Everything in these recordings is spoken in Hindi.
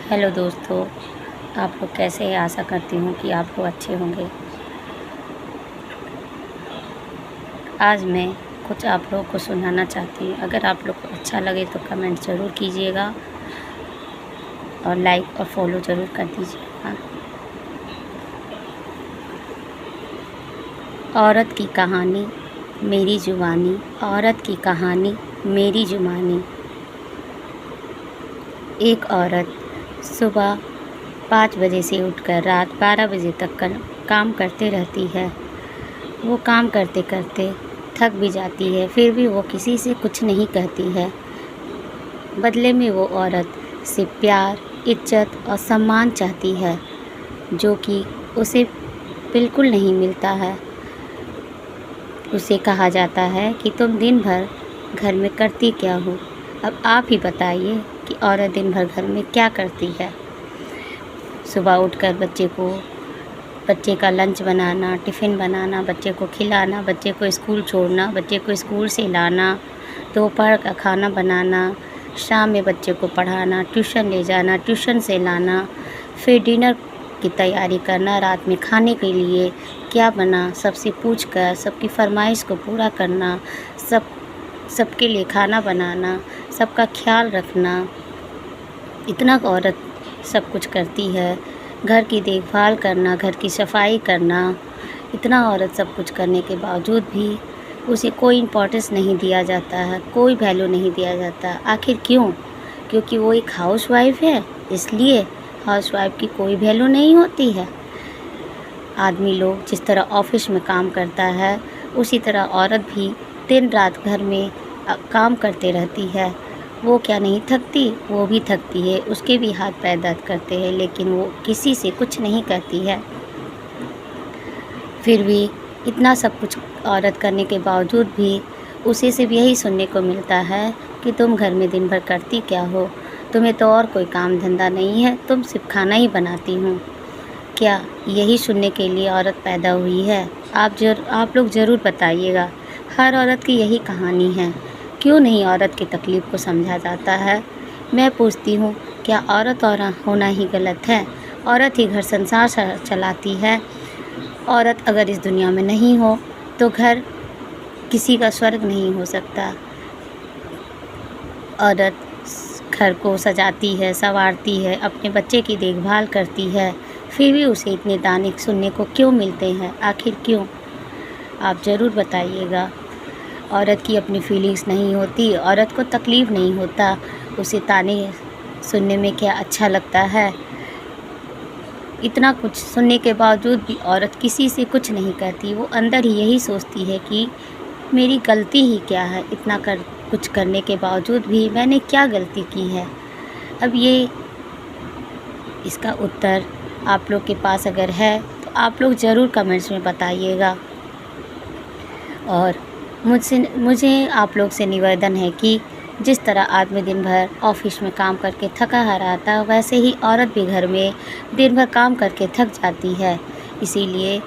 हेलो दोस्तों, आप लोग कैसे हैं? आशा करती हूँ कि आप लोग अच्छे होंगे। आज मैं कुछ आप लोगों को सुनाना चाहती हूँ। अगर आप लोग को अच्छा लगे तो कमेंट ज़रूर कीजिएगा और लाइक और फॉलो ज़रूर कर दीजिएगा। औरत की कहानी मेरी जुबानी, औरत की कहानी मेरी जुबानी। एक औरत सुबह 5 बजे से उठकर रात 12 बजे तक काम करते रहती है। वो काम करते करते थक भी जाती है, फिर भी वो किसी से कुछ नहीं कहती है। बदले में वो औरत से प्यार, इज्जत और सम्मान चाहती है, जो कि उसे बिल्कुल नहीं मिलता है। उसे कहा जाता है कि तुम दिन भर घर में करती क्या हो? अब आप ही बताइए कि औरत दिन भर घर में क्या करती है। सुबह उठकर बच्चे का लंच बनाना, टिफ़िन बनाना, बच्चे को खिलाना, बच्चे को स्कूल छोड़ना, बच्चे को स्कूल से लाना, दोपहर का खाना बनाना, शाम में बच्चे को पढ़ाना, ट्यूशन ले जाना, ट्यूशन से लाना, फिर डिनर की तैयारी करना, रात में खाने के लिए क्या बना सबसे पूछकर सबकी फरमाइश को पूरा करना, सबके लिए खाना बनाना, सबका ख्याल रखना। इतना औरत सब कुछ करती है। घर की देखभाल करना, घर की सफाई करना। इतना औरत सब कुछ करने के बावजूद भी उसे कोई इम्पोर्टेंस नहीं दिया जाता है, कोई वैल्यू नहीं दिया जाता। आखिर क्यों? क्योंकि वो एक हाउसवाइफ है, इसलिए हाउसवाइफ की कोई वैल्यू नहीं होती है। आदमी लोग जिस तरह ऑफिस में काम करता है, उसी तरह औरत भी दिन रात घर में काम करते रहती है। वो क्या नहीं थकती? वो भी थकती है, उसके भी हाथ पैर दर्द करते हैं, लेकिन वो किसी से कुछ नहीं कहती है। फिर भी इतना सब कुछ औरत करने के बावजूद भी उसे सिर्फ यही सुनने को मिलता है कि तुम घर में दिन भर करती क्या हो? तुम्हें तो और कोई काम धंधा नहीं है, तुम सिर्फ खाना ही बनाती हो। क्या यही सुनने के लिए औरत पैदा हुई है? आप लोग ज़रूर बताइएगा। हर औरत की यही कहानी है। क्यों नहीं औरत की तकलीफ़ को समझा जाता है? मैं पूछती हूँ, क्या औरत और होना ही गलत है? औरत ही घर संसार चलाती है। औरत अगर इस दुनिया में नहीं हो तो घर किसी का स्वर्ग नहीं हो सकता। औरत घर को सजाती है, संवारती है, अपने बच्चे की देखभाल करती है, फिर भी उसे इतने ताने सुनने को क्यों मिलते हैं? आखिर क्यों? आप ज़रूर बताइएगा। औरत की अपनी फीलिंग्स नहीं होती, औरत को तकलीफ़ नहीं होता, उसे ताने सुनने में क्या अच्छा लगता है? इतना कुछ सुनने के बावजूद भी औरत किसी से कुछ नहीं कहती। वो अंदर ही यही सोचती है कि मेरी गलती ही क्या है? इतना कुछ करने के बावजूद भी मैंने क्या गलती की है? अब इसका उत्तर आप लोग के पास अगर है तो आप लोग ज़रूर कमेंट्स में बताइएगा। और मुझे आप लोग से निवेदन है कि जिस तरह आदमी दिन भर ऑफिस में काम करके थका हारा आता है, वैसे ही औरत भी घर में दिन भर काम करके थक जाती है। इसीलिए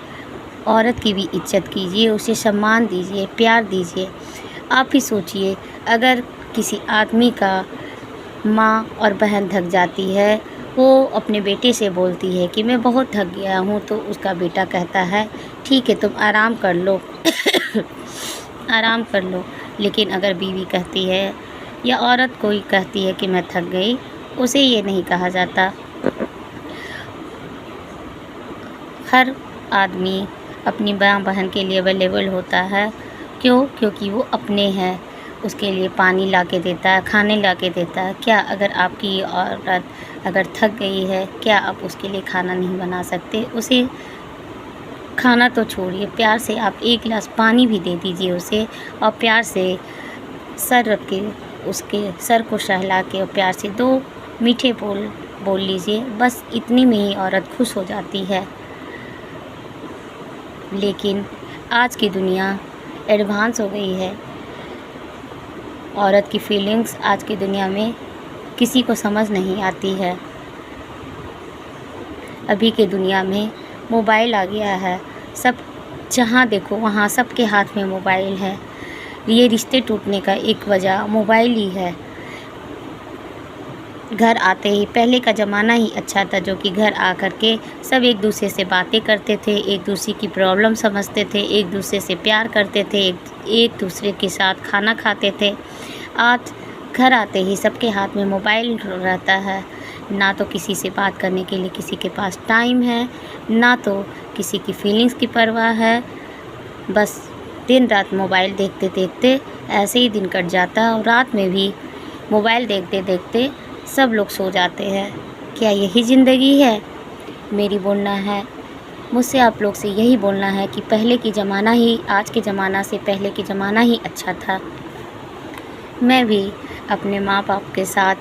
औरत की भी इज्जत कीजिए, उसे सम्मान दीजिए, प्यार दीजिए। आप ही सोचिए, अगर किसी आदमी का माँ और बहन थक जाती है, वो अपने बेटे से बोलती है कि मैं बहुत थक गया हूँ, तो उसका बेटा कहता है ठीक है तुम आराम कर लो आराम कर लो। लेकिन अगर बीवी कहती है या औरत कोई कहती है कि मैं थक गई, उसे ये नहीं कहा जाता। हर आदमी अपनी माँ बहन के लिए अवेलेबल होता है। क्यों? क्योंकि वो अपने हैं। उसके लिए पानी ला के देता है, खाने ला के देता है। क्या अगर आपकी औरत अगर थक गई है, क्या आप उसके लिए खाना नहीं बना सकते? उसे खाना तो छोड़िए, प्यार से आप एक गिलास पानी भी दे दीजिए उसे, और प्यार से सर रख के उसके सर को सहला के और प्यार से 2 मीठे बोल लीजिए। बस इतनी में ही औरत खुश हो जाती है। लेकिन आज की दुनिया एडवांस हो गई है। औरत की फीलिंग्स आज की दुनिया में किसी को समझ नहीं आती है। अभी की दुनिया में मोबाइल आ गया है, सब जहाँ देखो वहाँ सबके हाथ में मोबाइल है। ये रिश्ते टूटने का एक वजह मोबाइल ही है। घर आते ही पहले का ज़माना ही अच्छा था, जो कि घर आ कर के सब एक दूसरे से बातें करते थे, एक दूसरे की प्रॉब्लम समझते थे, एक दूसरे से प्यार करते थे, एक दूसरे के साथ खाना खाते थे। आज घर आते ही सबके हाथ में मोबाइल रहता है। ना तो किसी से बात करने के लिए किसी के पास टाइम है, ना तो किसी की फीलिंग्स की परवाह है। बस दिन रात मोबाइल देखते देखते ऐसे ही दिन कट जाता है, और रात में भी मोबाइल देखते देखते सब लोग सो जाते हैं। क्या यही ज़िंदगी है? मुझसे आप लोग से यही बोलना है कि पहले की ज़माना ही, आज के ज़माना से पहले की ज़माना ही अच्छा था। मैं भी अपने माँ बाप के साथ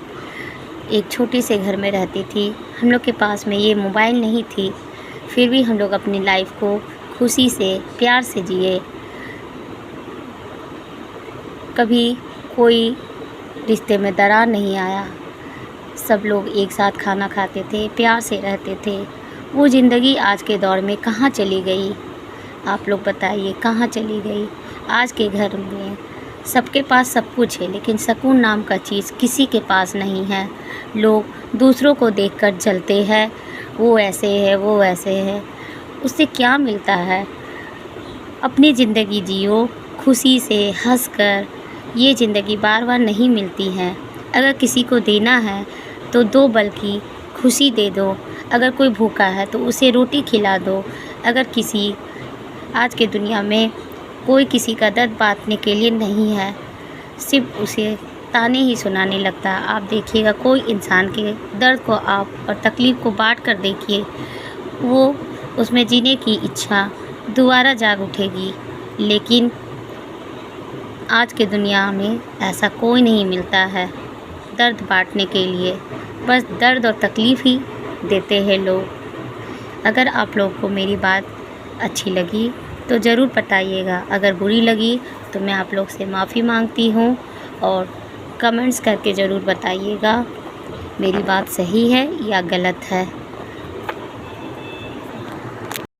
एक छोटे से घर में रहती थी। हम लोग के पास में ये मोबाइल नहीं थी, फिर भी हम लोग अपनी लाइफ को खुशी से प्यार से जिए। कभी कोई रिश्ते में दरार नहीं आया। सब लोग एक साथ खाना खाते थे, प्यार से रहते थे। वो ज़िंदगी आज के दौर में कहाँ चली गई? आप लोग बताइए, कहाँ चली गई? आज के घर में सबके पास सब कुछ है, लेकिन सुकून नाम का चीज़ किसी के पास नहीं है। लोग दूसरों को देखकर जलते हैं, वो ऐसे है, वो ऐसे है। उससे क्या मिलता है? अपनी ज़िंदगी जियो खुशी से, हंसकर। ये ज़िंदगी बार बार नहीं मिलती है। अगर किसी को देना है तो दो, बल्कि खुशी दे दो। अगर कोई भूखा है तो उसे रोटी खिला दो। अगर किसी आज के दुनिया में कोई किसी का दर्द बांटने के लिए नहीं है, सिर्फ उसे ताने ही सुनाने लगता है। आप देखिएगा, कोई इंसान के दर्द को आप और तकलीफ़ को बांट कर देखिए, वो उसमें जीने की इच्छा दोबारा जाग उठेगी। लेकिन आज के दुनिया में ऐसा कोई नहीं मिलता है दर्द बांटने के लिए, बस दर्द और तकलीफ़ ही देते हैं लोग। अगर आप लोग को मेरी बात अच्छी लगी तो ज़रूर बताइएगा। अगर बुरी लगी तो मैं आप लोग से माफ़ी मांगती हूँ, और कमेंट्स करके ज़रूर बताइएगा मेरी बात सही है या गलत है।